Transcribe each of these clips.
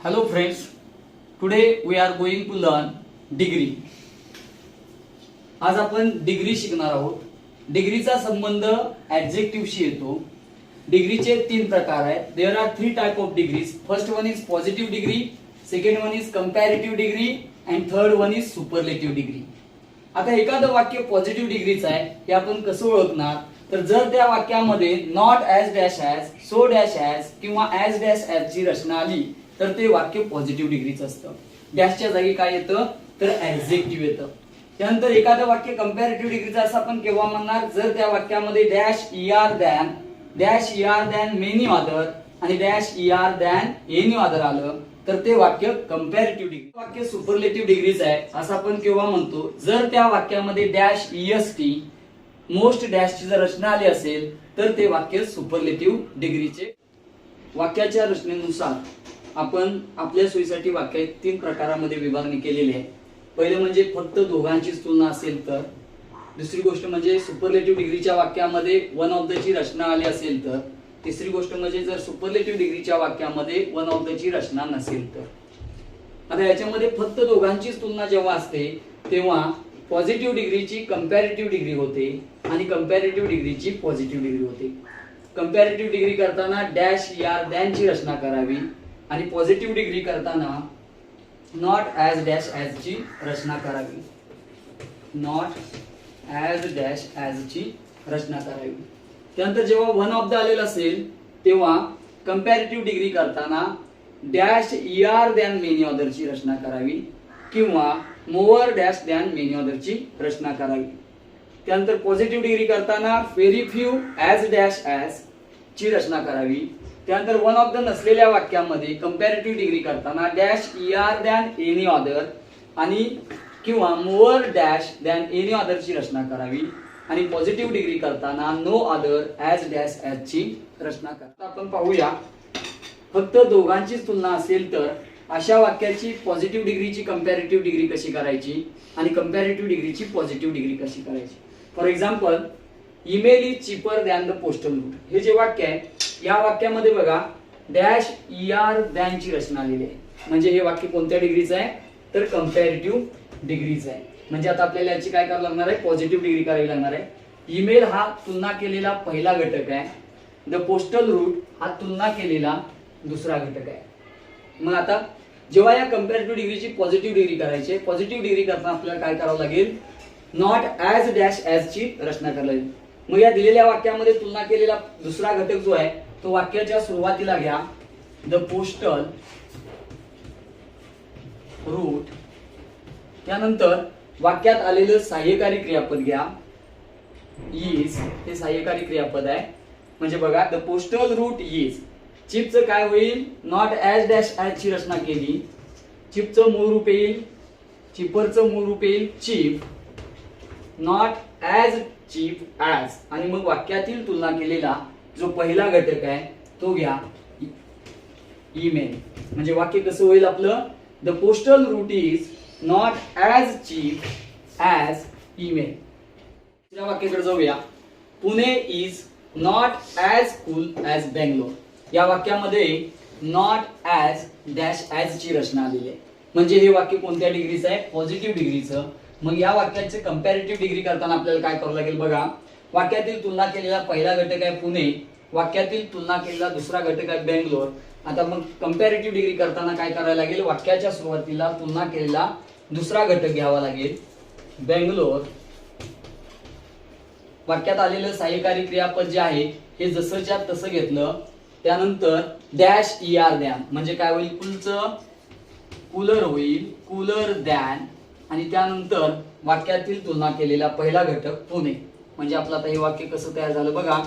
Hello friends, today we are going to learn degree. आज आपण degree शिकणार आहोत. डिग्रीचा संबंध ऍडजेक्टिव्हशी येतो. डिग्रीचे तीन प्रकार आहेत. There are three type of degrees. First one is positive degree, second one is comparative degree and third one is superlative degree. आता एखादं वाक्य पॉझिटिव्ह डिग्रीचं आहे हे आपण कसं ओळखणार, तर जर त्या वाक्यामध्ये not as dash as, so dash as किंवा ॲज डॅश ॲज ची रचना आली तर ते वाक्य पॉझिटिव्ह डिग्रीचं असतं. डॅशच्या जागी काय येतं तर ऍडजेक्टिव्ह येतं. त्यानंतर एखादं वाक्य कंपॅरेटिव्ह डिग्रीचं असं आपण केव्हा म्हणणार, जर त्या वाक्यामध्ये डॅश दॅन मेनी अदर आणि डॅश दॅन एनी अदर आलं तर ते वाक्य कंपॅरेटिव्ह डिग्री. वाक्य सुपरलेटिव्ह डिग्रीचं आहे असं आपण केव्हा म्हणतो, जर त्या वाक्यामध्ये डॅश ईएसटी मोस्ट डॅशची जर रचना आली असेल तर ते वाक्य सुपरलेटिव्ह डिग्रीचे. वाक्याच्या रचनेनुसार आपण आपल्या सोयीसाठी वाक्य तीन प्रकारामध्ये विभागणी केलेली आहे. पहिलं म्हणजे फक्त दोघांचीच तुलना असेल तर, दुसरी गोष्ट म्हणजे सुपरलेटिव्ह डिग्रीच्या वाक्यामध्ये वन ऑफ द ची रचना आली असेल तर, तिसरी गोष्ट म्हणजे जर सुपरलेटिव्ह डिग्रीच्या वाक्यामध्ये वन ऑफ द ची रचना नसेल तर. आता याच्यामध्ये फक्त दोघांचीच तुलना जेव्हा असते तेव्हा पॉझिटिव्ह डिग्रीची कंपॅरेटिव्ह डिग्री होते आणि कंपॅरेटिव्ह डिग्रीची पॉझिटिव्ह डिग्री होते. कंपॅरेटिव्ह डिग्री करताना डॅश दॅन ची रचना करावी आणि पॉझिटिव्ह डिग्री करताना नॉट ॲज डॅश ॲज ची रचना करावी. नॉट ॲज डॅश ॲज ची रचना करावी. त्यानंतर जेव्हा वन ऑफ द आलेलं असेल तेव्हा कंपॅरेटिव्ह डिग्री करताना डॅश दॅन मेनी अदर ची रचना करावी किंवा more dash than many other ची रचना करावी. त्यानंतर पॉझिटिव्ह डिग्री करताना very few as dash as ची रचना करावी. त्यानंतर वन ऑफ द नसलेल्या वाक्यामध्ये कंपॅरेटिव्ह डिग्री करताना डॅश दॅन एनी अदर आणि किंवा more dash than any other ची रचना करावी आणि पॉझिटिव्ह डिग्री करताना no other as dash as ची रचना करता. आपण पाहूया फक्त दोघांचीच तुलना असेल तर अशा वाक्याची पॉझिटिव्ह डिग्रीची कंपॅरेटिव्ह डिग्री कशी करायची आणि कंपॅरेटिव्ह डिग्रीची पॉझिटिव्ह डिग्री कशी करायची. For example, email is cheaper than the postal route. हे जे वाक्य आहे या वाक्यामध्ये बघा डॅश दॅन ची रचना आलेली आहे. म्हणजे हे वाक्य कोणत्या डिग्रीचं आहे तर कंपॅरेटिव्ह डिग्रीचं आहे. म्हणजे आता आपल्याला याची काय करावं लागणार आहे, पॉझिटिव्ह डिग्री करावी लागणार आहे. ईमेल हा तुलना केलेला पहिला घटक आहे. द पोस्टल रूट हा तुलना केलेला दुसरा घटक आहे. मग आता जेव्हा या कंपॅरेटिव्ह डिग्रीची पॉझिटिव्ह डिग्री करायची, पॉझिटिव्ह डिग्री करताना आपल्याला काय करावं लागेल, नॉट ॲज डॅश ॲज ची रचना करावी लागेल. मग या दिलेल्या वाक्यामध्ये तुलना केलेला दुसरा घटक जो आहे तो वाक्याच्या सुरुवातीला घ्या, द पोस्टल रूट. त्यानंतर वाक्यात आलेलं सहाय्यकारी क्रियापद घ्या, इज. हे सहाय्यकारी क्रियापद आहे. म्हणजे बघा द पोस्टल रूट इज. चिपचं काय होईल, नॉट ॲज डॅश ॲज ची रचना केली, चिपचं मूळ रूप येईल, चिपरचं मूळ रूप येईल cheap, not as cheap as आणि मग वाक्यातील तुलना केलेला जो पहिला घटक आहे तो घ्या, ईमेल. म्हणजे वाक्य कसं होईल आपलं, the postal route is not as cheap as email. दुसऱ्या वाक्याकडे जाऊया, Pune is not as cool as Bangalore. या वाक्यामध्ये नॉट ॲज डॅश ॲज ची रचना आलेली आहे. म्हणजे हे वाक्य कोणत्या डिग्रीचं आहे, पॉझिटिव्ह डिग्रीचं. मग या वाक्याचे कंपॅरेटिव्ह डिग्री करताना आपल्याला काय करावं लागेल बघा, वाक्यातील तुलना केलेला पहिला घटक आहे पुणे, वाक्यातील तुलना केलेला दुसरा घटक आहे बेंगलोर. आता मग कंपॅरेटिव्ह डिग्री करताना काय करायला लागेल, वाक्याच्या सुरुवातीला तुलना केलेला दुसरा घटक घ्यावा लागेल, बेंगलोर. वाक्यात आलेलं सहाय्यकारी क्रियापद जे आहे हे जसंच्या तसं घेतलं. त्यानंतर डॅश दॅन म्हणजे काय होईल, कूलचं कूलर होईल, कूलर दॅन. आणि त्यानंतर वाक्यातील तुलना केलेला पहिला घटक पुणे. म्हणजे आपलं आता हे वाक्य कसं तयार झालं बघा,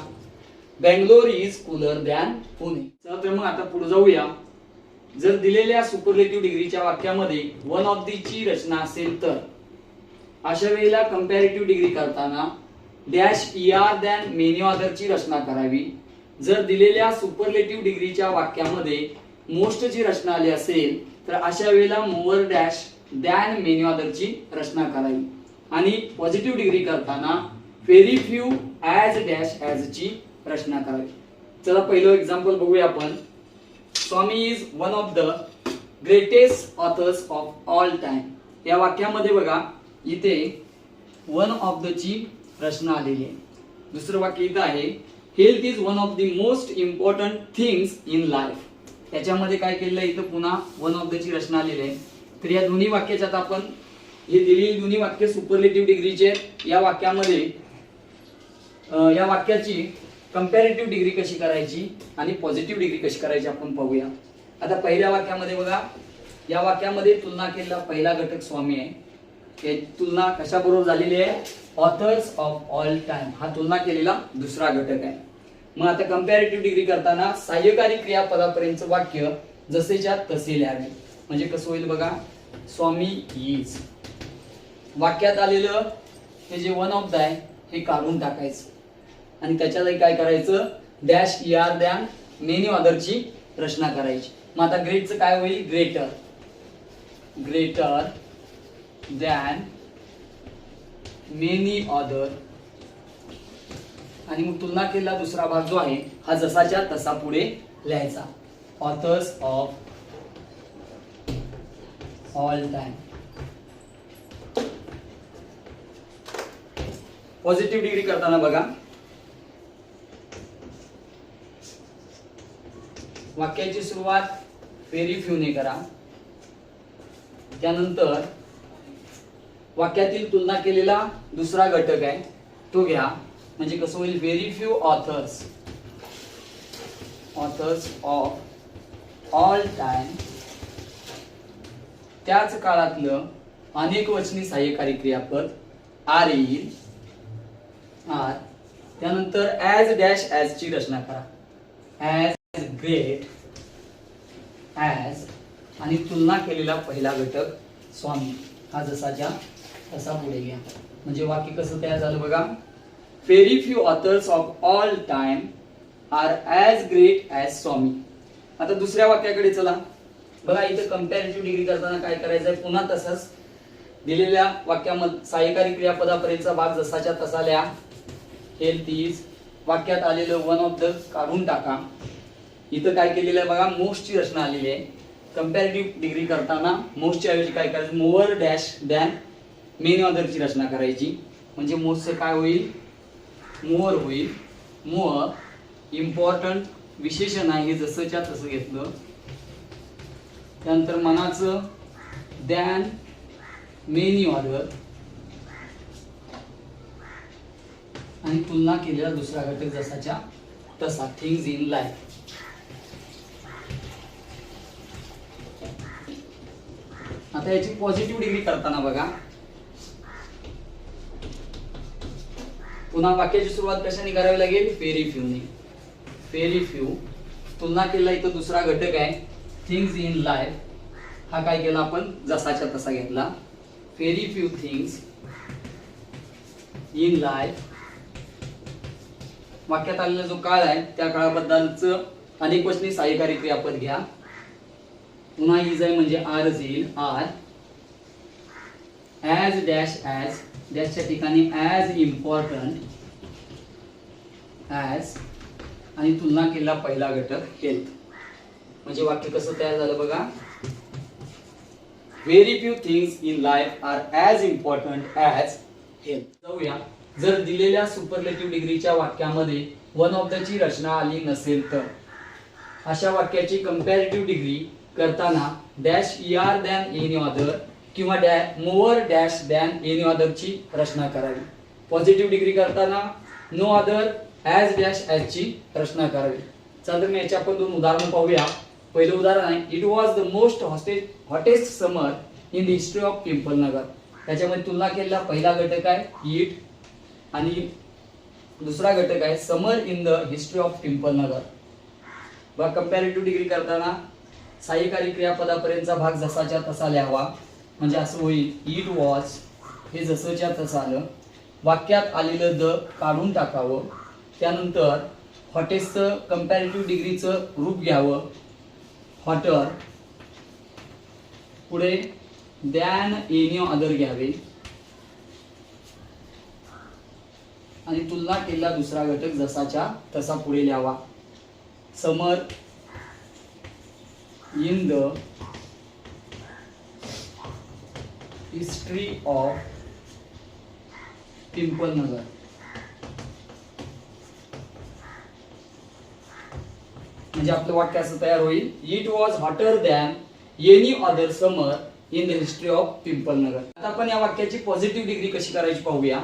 Bangalore is cooler than Pune. चला तर मग आता पुढे जाऊया. जर दिलेल्या सुपरलेटिव्ह डिग्रीच्या वाक्यामध्ये वन ऑफ दी ची रचना असेल तर अशा वेळेला कंपॅरेटिव्ह डिग्री करताना डॅश दॅन मेनी अदर ची रचना करावी. जर दिलेल्या सुपरलेटिव्ह डिग्रीच्या वाक्यामध्ये मोस्ट ची रचना आली असेल तर अशा वेळेला more dash than many other ची रचना करावी. आणि पॉझिटिव्ह डिग्री करताना very few as dash as ची रचना करावी. चला पहिलं एक्झाम्पल बघूया आपण. Swami is one of the greatest authors of all time. या वाक्यामध्ये बघा इथे वन ऑफ द ची रचना आलेली आहे. दुसरं वाक्य इथं आहे health is one of the most important things in life. त्याच्यामध्ये काय केलेलं आहे इथं पुन्हा वन ऑफ द ची रचना आलेली आहे. तर या दोन्ही वाक्याच्यात आपण हे दिलेली दोन्ही वाक्य सुपरलेटिव्ह डिग्रीचे. या वाक्यामध्ये या वाक्याची कंपॅरेटिव्ह डिग्री कशी करायची आणि पॉझिटिव्ह डिग्री कशी करायची आपण पाहूया. आता पहिल्या वाक्यामध्ये बघा या वाक्यामध्ये तुलना केलेला पहिला घटक स्वामी आहे. हे तुलना कशाबरोबर झालेली आहे ऑथर्स ऑफ ऑल टाइम हा तुलना केलेला दुसरा घटक आहे. मग आता कंपॅरेटिव्ह डिग्री करताना सहाय्यकारी क्रियापदापर्यंतचं वाक्य जसेच्या तसे लिहावे. म्हणजे कसं होईल बघा स्वामी इज वाक्यात आलेलं हे जे वन ऑफ द आहे हे काढून टाकायचं आणि त्याच्यात काय करायचं डॅश ER द्यान मेनी ऑदरची रचना करायची. मग आता ग्रेटचं काय होईल greater greater than many other आणि मग तुलना केलेला दुसरा भाग जो आहे हा जसाच्या तसा पुढे लिहायचा authors of all time. Positive degree करताना बघा वाक्याची सुरुवात व्हेरी फ्यू ने करा. त्यानंतर वाक्यातील तुलना केलेला दुसरा घटक आहे तो घ्या. म्हणजे कसं होईल very few authors authors of all time. त्याच काळातलं अनेक वचनी सहाय्यकारी क्रियापद आर येईल आर. त्यानंतर ॲज डॅश ॲज ची रचना करा ॲज ग्रेट ॲज आणि तुलना केलेला पहिला घटक स्वामी हा जसाच्या तसा पुढे घ्या. म्हणजे वाक्य कसं तयार झालं बघा very few authors of all time are as great as Swami. आता दुसऱ्या वाक्याकडे चला. बघा इथं कंपॅरेटिव्ह डिग्री करताना काय करायचंय पुन्हा तसंच दिलेल्या वाक्यामध्ये सहाय्यकारी क्रियापदापर्यंतचा भाग जसाच्या तसा लिहा. हेल्थ इज वाक्यात आलेलं वन ऑफ द काढून टाका. इथं काय केलेलं आहे बघा मोस्टची रचना आलेली आहे. कंपॅरेटिव्ह डिग्री करताना मोस्टच्या ऐवजी काय करायचं मोअर डॅश दॅन मेनी ऑदरची रचना करायची. म्हणजे मोस्टचं काय होईल मोअर होईल. मोअर इम्पॉर्टंट विशेषण आहे हे जसंच्या तसं घेतलं. त्यानंतर मनाचं दॅन मेनी ऑदर आणि तुलना केलेला दुसरा घटक जसाच्या तसा थिंग्स इन लाईफ. आता याची पॉझिटिव्ह डिग्री करताना बघा पुन्हा वाक्याची सुरुवात कशाने करावी लागेल व्हेरी फ्यू ने. व्हेरी फ्यू तुलना केलेला इथं दुसरा घटक आहे थिंग्स इन लाईफ हा काय केला आपण जसाच्या तसा घेतला. Very few things in life वाक्यात आलेला जो काळ आहे त्या काळाबद्दलचं अनेक वचनी सहाय्यकारी क्रियापद घ्या. पुन्हा इज आहे म्हणजे आर येईल आर. ॲज डॅश ॲज डॅशच्या ठिकाणी ॲज इम्पॉर्टंट ॲज आणि तुलना केलेला पहिला घटक हेल्थ. म्हणजे वाक्य कसं तयार झालं बघा very few things in life are as important as health. जाऊया जर दिलेल्या सुपरलेटिव्ह डिग्रीच्या वाक्यामध्ये वन ऑफ द ची रचना आली नसेल तर अशा वाक्याची कंपॅरेटिव्ह डिग्री करताना dash ER than any other किंवा more dash than any other ची रचना करावी. पॉझिटिव्ह डिग्री करताना no other as dash as ची रचना करावी. चला तर मी याची आपण दोन उदाहरण पाहूया. पहिलं उदाहरण आहे it was the most hottest summer in the history of Pimpalnagar. त्याच्यामध्ये तुलना केलेला पहिला घटक आहे इट आणि दुसरा घटक आहे summer in the history of पिंपलनगर. बघा कंपॅरेटिव्ह डिग्री करताना सहाय्यकारी क्रियापदापर्यंतचा भाग जसाच्या तसा लिहावा. म्हणजे असं होईल इट वॉज हे जसंच्या तसं आलं. वाक्यात आलेलं द काढून टाकावं. त्यानंतर हॉटेसचं कंपॅरेटिव्ह डिग्रीचं रूप घ्यावं हॉटर. पुढे दॅन एनी अदर घ्यावे आणि तुलना केलेला दुसरा घटक जसाच्या तसा पुढे लिहावा. Summer in the history of Pimpalnagar. म्हणजे आपलं वाक्य असं तयार होईल, it was hotter than any other summer in the history of Pimpalnagar. आता आपण या वाक्याची पॉझिटिव्ह डिग्री कशी करायची पाहूया.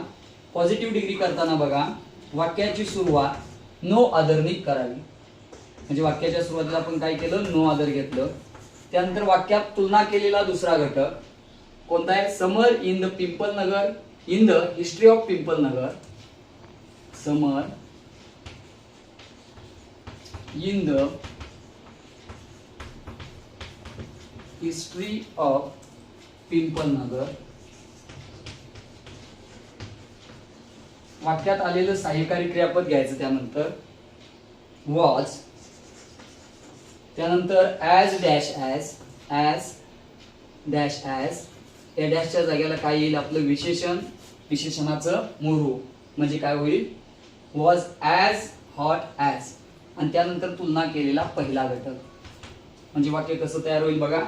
पॉझिटिव्ह डिग्री करताना बघा, वाक्याची सुरुवात नो अदरनी करावी. म्हणजे वाक्याच्या सुरुवातीला आपण काय केलं, नो अदर घेतलं. त्यानंतर वाक्यात तुलना केलेला दुसरा घटक कोणता आहे, summer in the Pimpalnagar, in the history of Pimpalnagar. Summer in the history of Pimpalnagar. वाक्यात आलेलं सहाय्यकारी क्रियापद घ्यायचं. त्यानंतर वॉज, त्यानंतर as dash as dash as. या डॅशच्या जागेला काय येईल, आपलं विशेषण, विशेषणाचं मोरू. म्हणजे काय होईल, वॉज ॲज हॉट ॲज. आणि त्यानंतर तुलना केलेला पहिला घटक. म्हणजे वाक्य कसं तयार होईल बघा,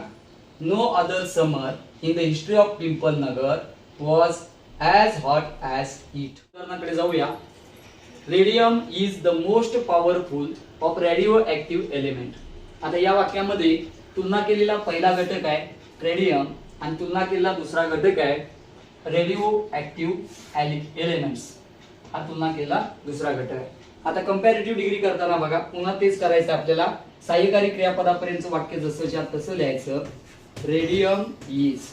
no other summer in the history of Pimpalnagar was as hot as it. उदाहरणाकडे जाऊया. Radium is the most powerful of radio active element. आता या वाक्यामध्ये तुलना केलेला पहिला घटक आहे रेडियम आणि तुलना केलेला दुसरा घटक आहे रेडिओ ऍक्टिव्ह एलिमेंट्स. हा तुलना केलेला दुसरा घटक आहे. आता कंपॅरेटिव्ह डिग्री करताना बघा, पुन्हा तेच करायचं आपल्याला. सहाय्यकारी क्रियापदापर्यंत वाक्य जसंच्या तसं लिहायचं, रेडियम इज.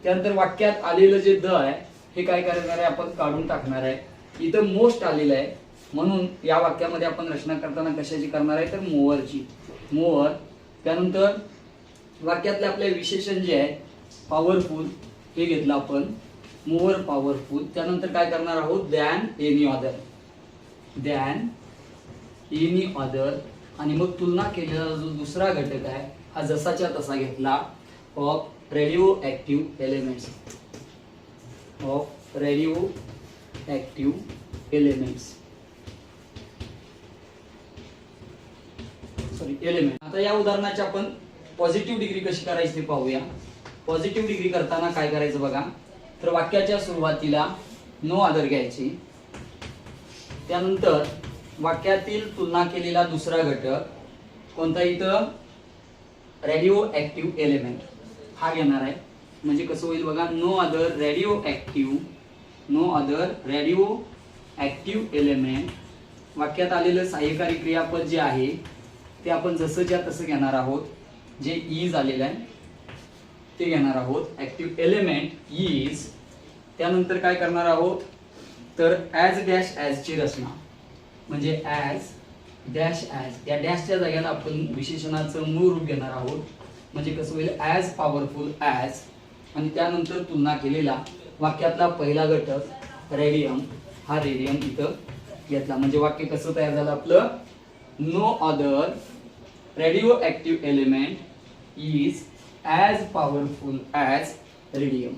त्यानंतर वाक्यात आलेलं जे द आहे हे काय करणार आहे, आपण काढून टाकणार आहे. इथं मोस्ट आलेलं आहे म्हणून या वाक्यामध्ये आपण रचना करताना कशाची करणार आहे, तर मोअरची. मोअर. त्यानंतर वाक्यातले आपले विशेषण जे आहे पॉवरफुल हे घेतलं आपण, मोअर पॉवरफुल. त्यानंतर काय करणार आहोत, than any other, than any other. आणि मग तुलना केलेला जो दुसरा घटक आहे हा जसाच्या तसा घेतला, of radio active elements, of radio active elements, sorry element. आता या उदाहरणाची आपण पॉझिटिव्ह डिग्री कशी करायची ते पाहूया. पॉझिटिव्ह डिग्री करताना काय करायचं बघा, तर वाक्याच्या सुरुवातीला नो अदर घ्यायची. त्यानंतर वाक्यातील तुलना केलेला दुसरा घटक कोणता, इथं रेडिओ ऍक्टिव्ह एलिमेंट हा घेणार आहे. म्हणजे कसं होईल बघा, no other radioactive, no other radio active element. वाक्यात आलेलं सहाय्यकारी क्रियापद जे आहे ते आपण जसंच्या तसं घेणार आहोत. जे इज आलेलं आहे ते घेणार आहोत. Active element is. त्यानंतर काय करणार आहोत, तर ॲज डॅश ॲजची रचना. म्हणजे ॲज डॅश ॲज. या डॅशच्या जागेला आपण विशेषणाचं मूळ रूप घेणार आहोत. म्हणजे कसं होईल, ॲज पॉवरफुल ॲज. आणि त्यानंतर तुलना केलेला वाक्यातला पहिला घटक रेडियम, हा रेडियम इथं घेतला. म्हणजे वाक्य कसं तयार झालं आपलं, no other radio active element is as powerful as radium.